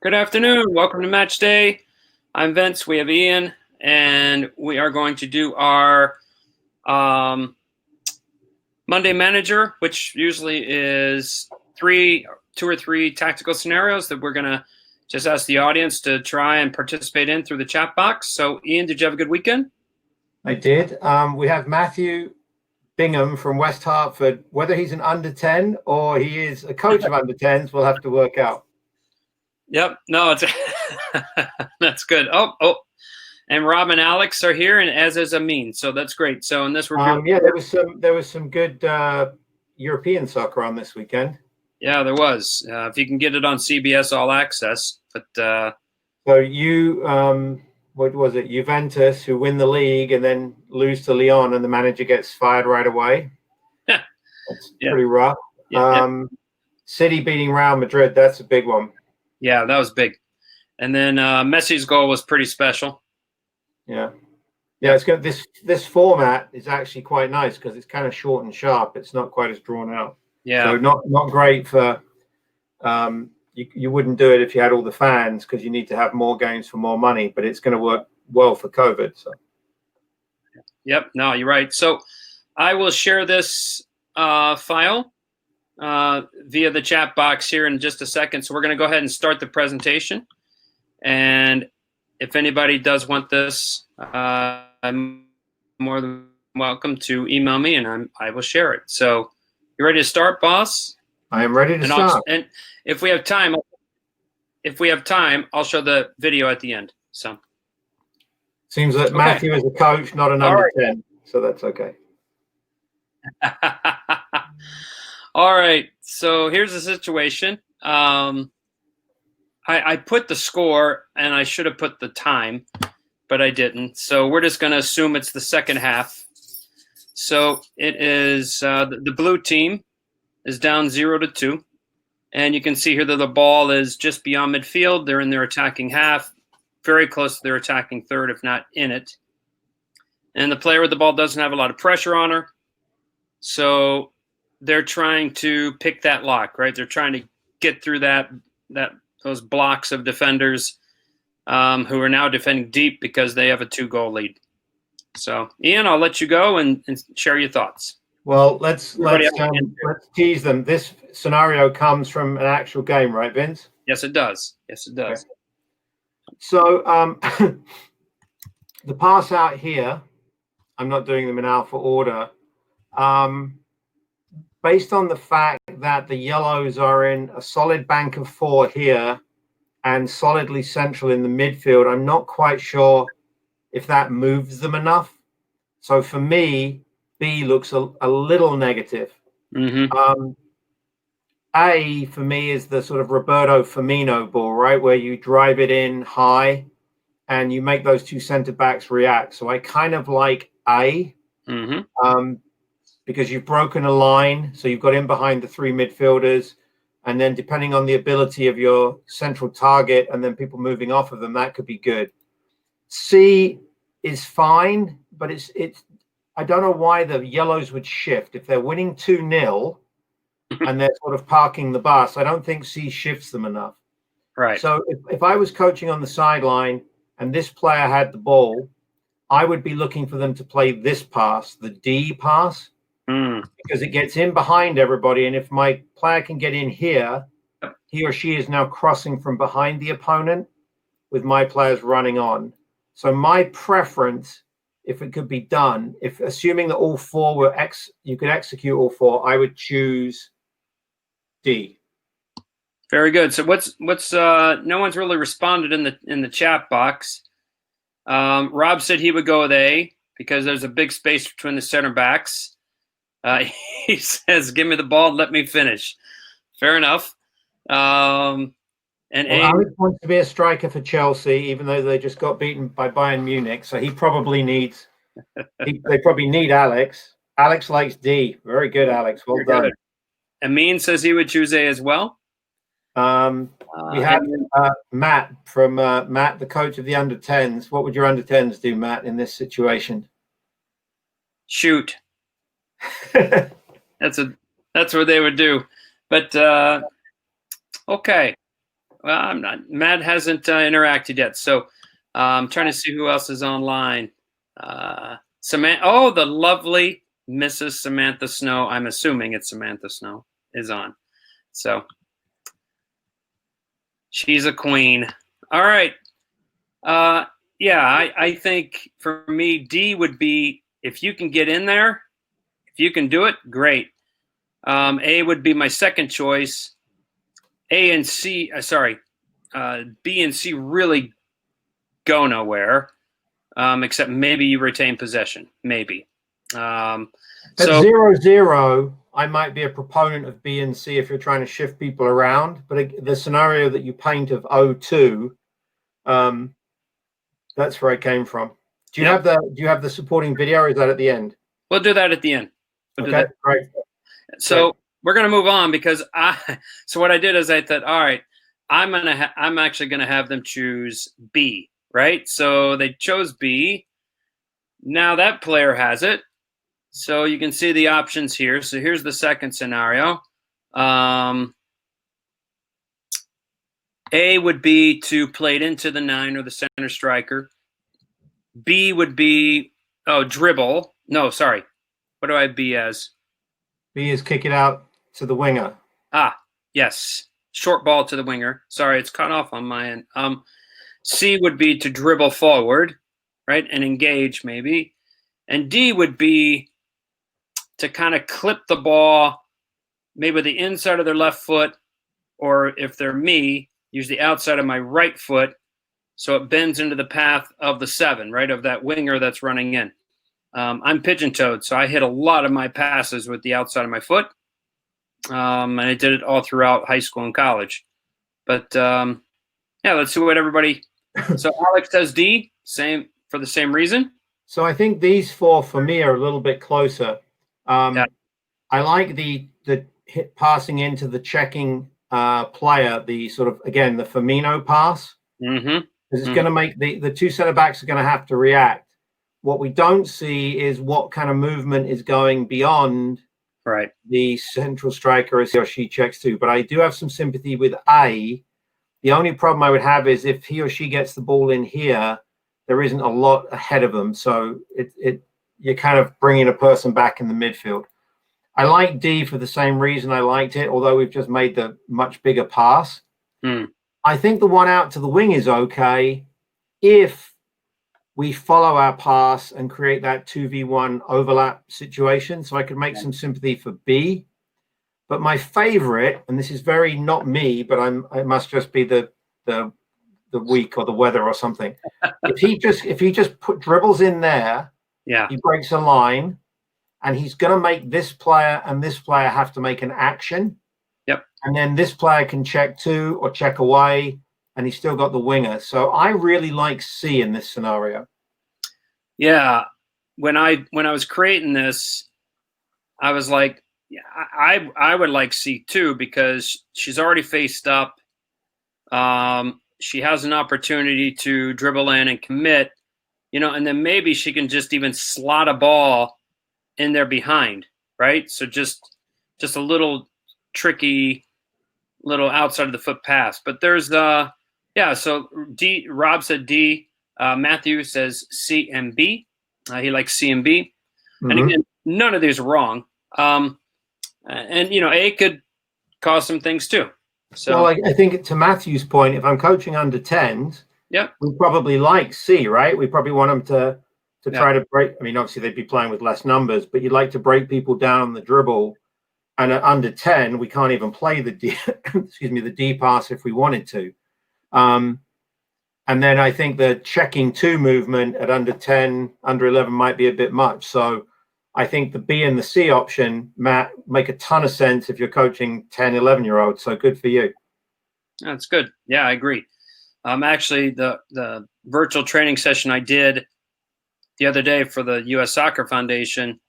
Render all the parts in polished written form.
Good afternoon. Welcome to Match Day. I'm Vince. We have Ian, and we are going to do our Monday Manager, which usually is two or three tactical scenarios that we're going to just ask the audience to try and participate in through the chat box. So, Ian, did you have a good weekend? I did. We have Matthew Bingham from West Hartford. Whether he's an under 10 or he is a coach of under 10s, we'll have to work out. Yep. No, it's that's good. And Rob and Alex are here, and as is Amin. So that's great. So in this review, there was some good European soccer on this weekend. Yeah, there was. If you can get it on CBS All Access, but so you, what was it? Juventus, who win the league and then lose to Lyon, and the manager gets fired right away. Yeah, that's pretty rough. City beating Real Madrid, that's a big one. Yeah, that was big. And then Messi's goal was pretty special. Yeah. It's good. This format is actually quite nice because it's kind of short and sharp. It's not quite as drawn out. Yeah. So not great for you wouldn't do it if you had all the fans because you need to have more games for more money, but it's going to work well for COVID. So. Yep. No, you're right. So I will share this file via the chat box here in just a second. So we're going to go ahead and start the presentation. And if anybody does want this, I'm more than welcome to email me, and I will share it. So you ready to start, boss? I am ready to start. And if we have time, I'll show the video at the end. So seems that Matthew is a coach, not an under 10, so that's okay. All right. So here's the situation. I put the score, and I should have put the time, but I didn't. So we're just going to assume it's the second half. So it is the blue team is down 0-2. And you can see here that the ball is just beyond midfield. They're in their attacking half, very close to their attacking third, if not in it. And the player with the ball doesn't have a lot of pressure on her. So they're trying to pick that lock, right? They're trying to get through those blocks of defenders who are now defending deep because they have a 2-goal lead. So, Ian, I'll let you go and share your thoughts. Well, let's tease them. This scenario comes from an actual game, right, Vince? Yes, it does. Yes, it does. Okay. So the pass out here, I'm not doing them in alpha order. Based on the fact that the yellows are in a solid bank of 4 here and solidly central in the midfield, I'm not quite sure if that moves them enough. So for me, B looks a little negative. Mm-hmm. A for me is the sort of Roberto Firmino ball, right, where you drive it in high and you make those two center backs react. So I kind of like A, because you've broken a line, so you've got in behind the 3 midfielders, and then depending on the ability of your central target and then people moving off of them, that could be good. C is fine, but it's I don't know why the yellows would shift. If they're winning 2-0 and they're sort of parking the bus, I don't think C shifts them enough. Right. So if I was coaching on the sideline and this player had the ball, I would be looking for them to play this pass, the D pass, because it gets in behind everybody. And if my player can get in here, he or she is now crossing from behind the opponent with my players running on. So my preference, if it could be done, if assuming that all 4 were you could execute all 4, I would choose D. Very good. So what's no one's really responded in the chat box. Rob said he would go with A because there's a big space between the center backs. He says, "Give me the ball, let me finish." Fair enough. Alex wants to be a striker for Chelsea, even though they just got beaten by Bayern Munich. So he probably needs. They probably need Alex. Alex likes D. Very good, Alex. Well done. Good. Amin says he would choose A as well. We have Matt from Matt, the coach of the under 10s. What would your under 10s do, Matt, in this situation? Shoot. That's what they would do. But okay. Well, I'm not. Matt hasn't interacted yet, so I'm trying to see who else is online. Samantha. Oh, the lovely Mrs. Samantha Snow. I'm assuming it's Samantha Snow is on. So she's a queen. All right. Yeah, I think for me, D would be if you can get in there, if you can do it, great. A would be my second choice. A and C, B and C really go nowhere, except maybe you retain possession, maybe. At 0-0, I might be a proponent of B and C if you're trying to shift people around. But the scenario that you paint of 0-2, that's where I came from. Do you have the supporting video, or is that at the end? We'll do that at the end. Okay, great. So we're gonna move on because so what I did is I thought, all right, I'm actually gonna have them choose B, right? So they chose B. Now that player has it. So you can see the options here. So here's the second scenario. A would be to play it into the 9 or the center striker. B would be dribble. No, sorry. What do I have B as? B is kick it out to the winger. Yes. Short ball to the winger. Sorry, it's cut off on my end. C would be to dribble forward, right, and engage maybe. And D would be to kind of clip the ball, maybe with the inside of their left foot, or if they're me, use the outside of my right foot so it bends into the path of the 7, right, of that winger that's running in. I'm pigeon-toed, so I hit a lot of my passes with the outside of my foot, and I did it all throughout high school and college. But, yeah, let's see what everybody – so Alex says D, same for the same reason. So I think these 4 for me are a little bit closer. I like the hit passing into the checking player, the sort of, again, the Firmino pass. Mm-hmm. Because it's going to make the 2 center backs are going to have to react. What we don't see is what kind of movement is going beyond the central striker as he or she checks to. But I do have some sympathy with A. The only problem I would have is if he or she gets the ball in here, there isn't a lot ahead of them. So you're kind of bringing a person back in the midfield. I like D for the same reason I liked it, although we've just made the much bigger pass. I think the one out to the wing is okay if we follow our pass and create that 2v1 overlap situation. So I could make some sympathy for B. But my favorite, and this is very not me, but it must just be the week or the weather or something. if he just dribbles in there, he breaks a line, and he's going to make this player and this player have to make an action. And then this player can check to or check away, and he's still got the winger. So I really like C in this scenario. Yeah. When I was creating this, I was like, I would like C too, because she's already faced up. She has an opportunity to dribble in and commit, and then maybe she can just even slot a ball in there behind, right? So just a little tricky little outside of the foot pass. But there's so D. Rob said D. Matthew says C and B. He likes C and B. Mm-hmm. And again, none of these are wrong. And A could cause some things too. So well, I think to Matthew's point, if I'm coaching under 10s, we probably like C, right? We probably want them to try to break. I mean, obviously they'd be playing with less numbers, but you'd like to break people down on the dribble. And at under 10, we can't even play the D pass if we wanted to. And then I think the checking 2 movement at under 10, under 11 might be a bit much. So I think the B and the C option, Matt, make a ton of sense if you're coaching 10, 11-year-olds. So good for you. That's good. Yeah, I agree. Actually, the virtual training session I did the other day for the U.S. Soccer Foundation,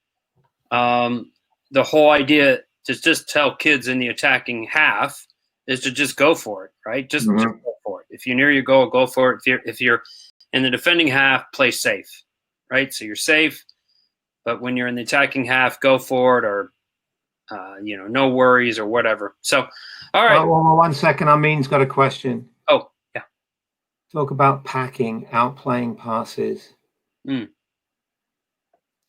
the whole idea to just tell kids in the attacking half is to just go for it, right? Just go for it. If you're near your goal, go for it. If you're in the defending half, play safe, right? So you're safe, but when you're in the attacking half, go for it. Or no worries or whatever. So, all right. Well, 1 second. Amin's got a question. Oh, yeah. Talk about packing, outplaying passes.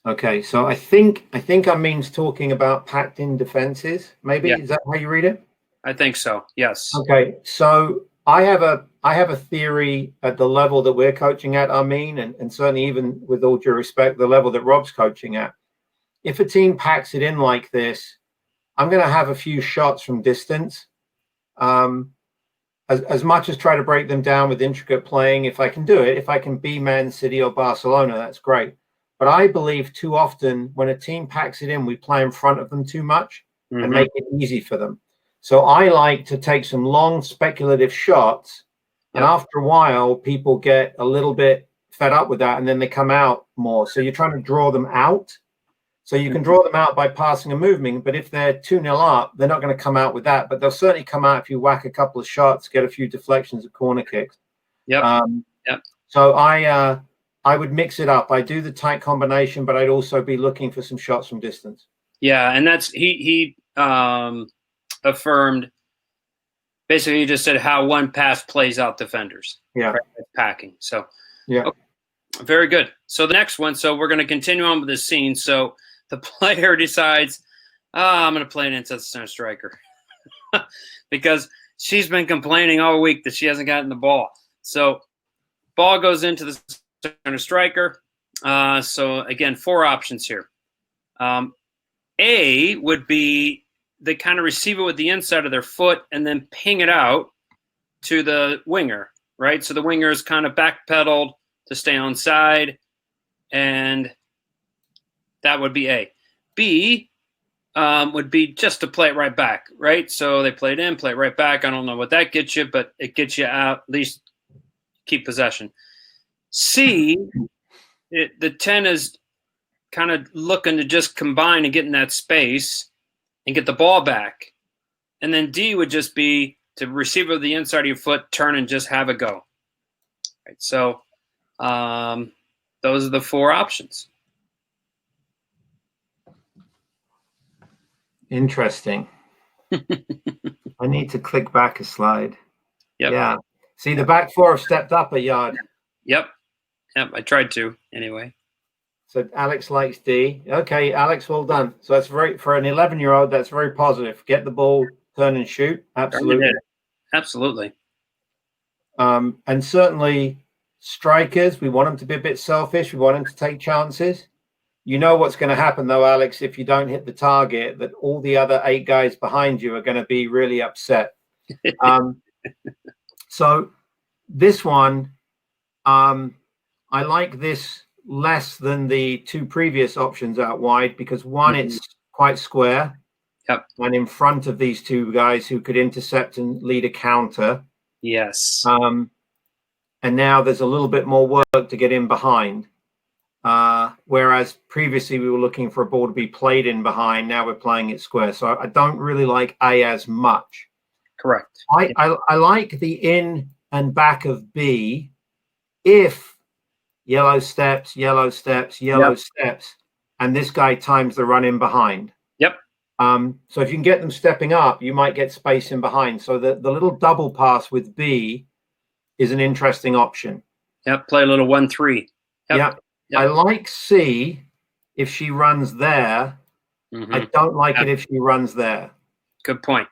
Okay, so I think Amin's talking about packed in defenses. Maybe is that how you read it? I think so. Yes. Okay, so I have a theory at the level that we're coaching at, Amin, and certainly even with all due respect, the level that Rob's coaching at. If a team packs it in like this, I'm going to have a few shots from distance. As much as try to break them down with intricate playing, if I can do it, if I can be Man City or Barcelona, that's great. But I believe too often when a team packs it in, we play in front of them too much and make it easy for them. So I like to take some long speculative shots. And after a while, people get a little bit fed up with that and then they come out more. So you're trying to draw them out. So you can draw them out by passing and moving. But if they're 2-0 up, they're not going to come out with that. But they'll certainly come out if you whack a couple of shots, get a few deflections of corner kicks. So I would mix it up. I do the tight combination, but I'd also be looking for some shots from distance. Yeah, and that's he affirmed. Basically, he just said how one pass plays out defenders. Yeah, right? Packing. So yeah, okay. Very good. So the next one. So we're going to continue on with this scene. So the player decides, I'm going to play an inside center striker because she's been complaining all week that she hasn't gotten the ball. So ball goes into the center striker. So again, 4 options here. A would be they kind of receive it with the inside of their foot and then ping it out to the winger, right? So the winger is kind of backpedaled to stay on side, and that would be A. B would be just to play it right back, right? So they play it in, play it right back. I don't know what that gets you, but it gets you out, at least keep possession. C, the 10 is kind of looking to just combine and get in that space and get the ball back. And then D would just be to receive it with the inside of your foot, turn and just have a go. Right, so those are the 4 options. Interesting. I need to click back a slide. Yep. Yeah. See, the back 4 have stepped up a yard. Yep. I tried to anyway. So Alex likes D. Okay, Alex, well done. So that's very, for an 11-year-old, that's very positive. Get the ball, turn and shoot. Absolutely. Absolutely. And certainly strikers, we want them to be a bit selfish. We want them to take chances. You know what's going to happen, though, Alex, if you don't hit the target, that all the other 8 guys behind you are going to be really upset. So this one, I like this less than the 2 previous options out wide because one, it's quite square. Yep. And in front of these 2 guys who could intercept and lead a counter. Yes. And now there's a little bit more work to get in behind. Whereas previously we were looking for a ball to be played in behind. Now we're playing it square. So I don't really like A as much. Correct. I like the in and back of B if yellow steps, yellow steps, yellow steps, and this guy times the run in behind. Yep. So if you can get them stepping up, you might get space in behind. So the little double pass with B is an interesting option. Yep. Play a little 1-3. Yep. I like C if she runs there. I don't like it if she runs there. Good point.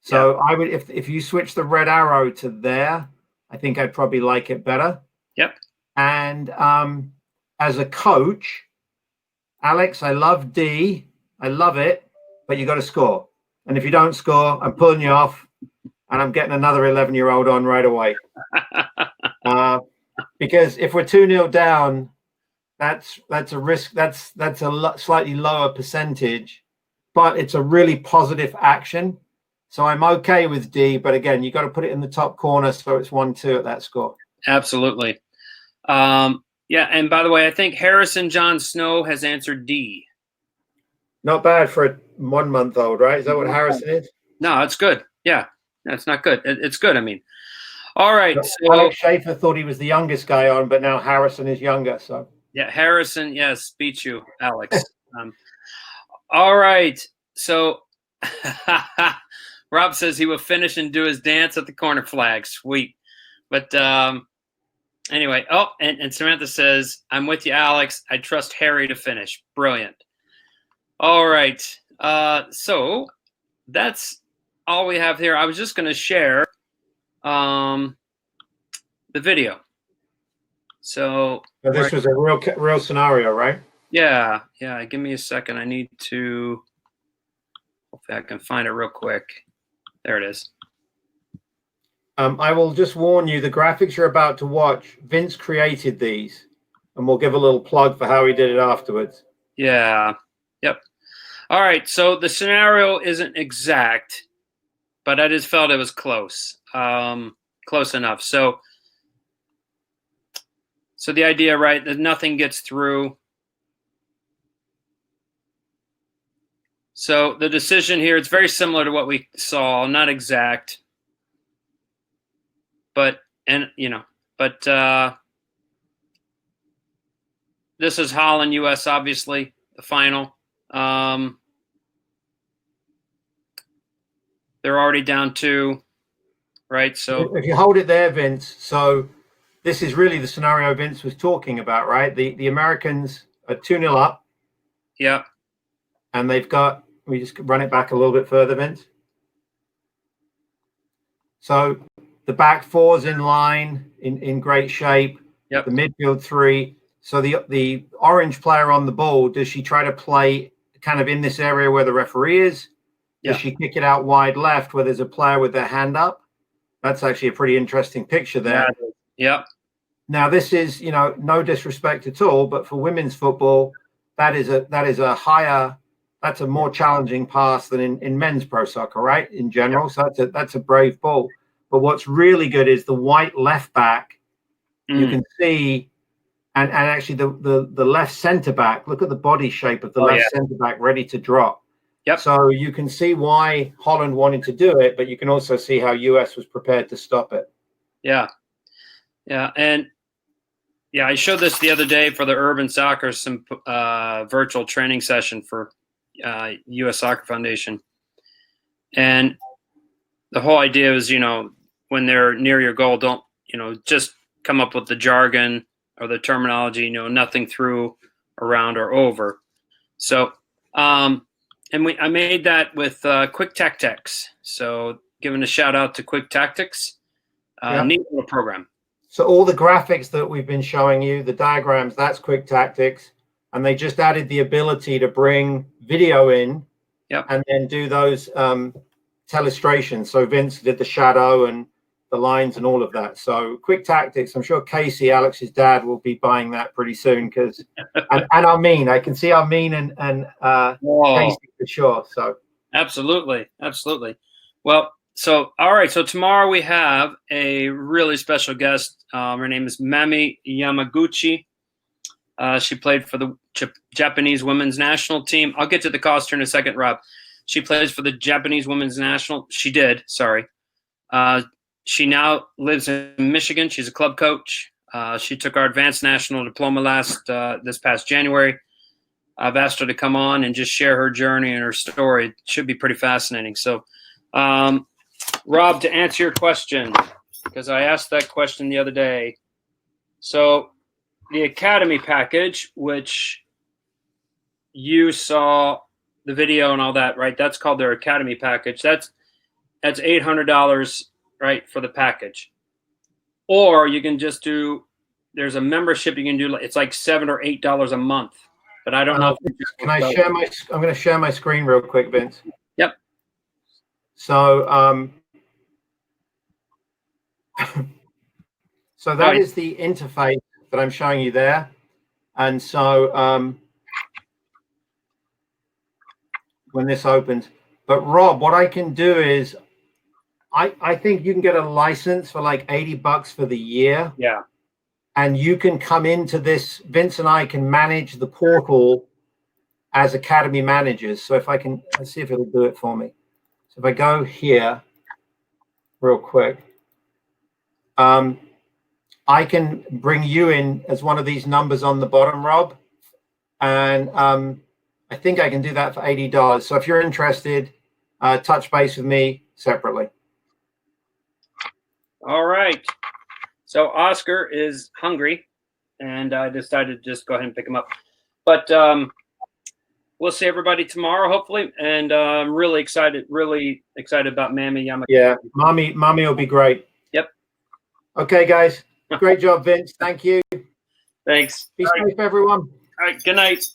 So I would, if you switch the red arrow to there, I think I'd probably like it better. Yep. And as a coach, Alex, I love D. I love it, but you got to score. And if you don't score, I'm pulling you off, and I'm getting another 11-year-old on right away. Because if we're 2-0 down, that's a risk. That's a slightly lower percentage, but it's a really positive action. So I'm okay with D, but again, you got to put it in the top corner so it's 1-2 at that score. Absolutely. Yeah, and by the way, I think Harrison John Snow has answered D. Not bad for a 1-month-old, right? Is that what Harrison is? No, it's good. Yeah, that's not good. It's good. I mean, all right. So Alex Schaefer thought he was the youngest guy on, but now Harrison is younger. So yeah, Harrison, yes, beat you, Alex. All right. So Rob says he will finish and do his dance at the corner flag. Sweet. But anyway, and Samantha says, I'm with you, Alex. I trust Harry to finish. Brilliant. All right. So that's all we have here. I was just going to share the video. So this was a real scenario, right? Yeah. Give me a second. I need to. Hopefully, I can find it real quick. There it is. I will just warn you: the graphics you're about to watch, Vince created these, and we'll give a little plug for how he did it afterwards. Yeah. Yep. All right. So the scenario isn't exact, but I just felt it was close. Close enough. So the idea, right, that nothing gets through. So the decision here, it's very similar to what we saw, not exact, but this is Holland, US, obviously, the final. They're already down 2, right? So if you hold it there, Vince, so this is really the scenario Vince was talking about, right? The Americans are 2-0 up. Yeah. And they've got, we just run it back a little bit further, Vince. So the back 4's in line, in great shape. Yep. The midfield 3. So the orange player on the ball, does she try to play kind of in this area where the referee is? Does she kick it out wide left where there's a player with their hand up? That's actually a pretty interesting picture there. Yep. Now this is, no disrespect at all, but for women's football, that's a more challenging pass than in men's pro soccer, right? In general. So that's a brave ball. But what's really good is the white left back. You can see, and actually the left center back, look at the body shape of the left center back ready to drop. Yep. So you can see why Holland wanted to do it, but you can also see how US was prepared to stop it. Yeah. Yeah. And I showed this the other day for the Urban Soccer, some virtual training session for US Soccer Foundation. And the whole idea is, when they're near your goal, don't, just come up with the jargon or the terminology, nothing through, around, or over. So, I made that with Quick Tactics. So giving a shout out to Quick Tactics, neat little program. So all the graphics that we've been showing you, the diagrams, that's Quick Tactics. And they just added the ability to bring video in and then do those telestrations. So Vince did the shadow and the lines and all of that. So Quick Tactics, I'm sure Casey, Alex's dad, will be buying that pretty soon because, and Armin, I can see Armin and Casey for sure. So absolutely. Well, so, all right. So tomorrow we have a really special guest. Her name is Mami Yamaguchi. She played for the Japanese women's national team. I'll get to the costume in a second, Rob. She plays for the Japanese women's national. She did. Sorry. She now lives in Michigan. She's a club coach. She took our advanced national diploma this past January. I've asked her to come on and just share her journey and her story. It should be pretty fascinating. So, Rob, to answer your question, because I asked that question the other day. So the Academy package, which you saw the video and all that, right? That's called their Academy package. That's $800, right, for the package. Or you can just there's a membership you can do. It's like $7 or $8 a month. But I don't know. Can I share I'm going to share my screen real quick, Vince. Yep. So, so that is the interface that I'm showing you there. And so when this opens, but Rob, what I can do is I think you can get a license for like $80 for the year. Yeah. And you can come into this, Vince and I can manage the portal as Academy managers. So if I can, let's see if it'll do it for me. So if I go here real quick, I can bring you in as one of these numbers on the bottom, Rob. And I think I can do that for $80. So if you're interested, touch base with me separately. All right. So Oscar is hungry, and I decided to just go ahead and pick him up. But we'll see everybody tomorrow, hopefully. And I'm really excited about Mami Yamakita. Yeah, Mami will be great. Yep. Okay, guys. Great job, Vince. Thank you. Thanks. Be safe, everyone. All right. Good night.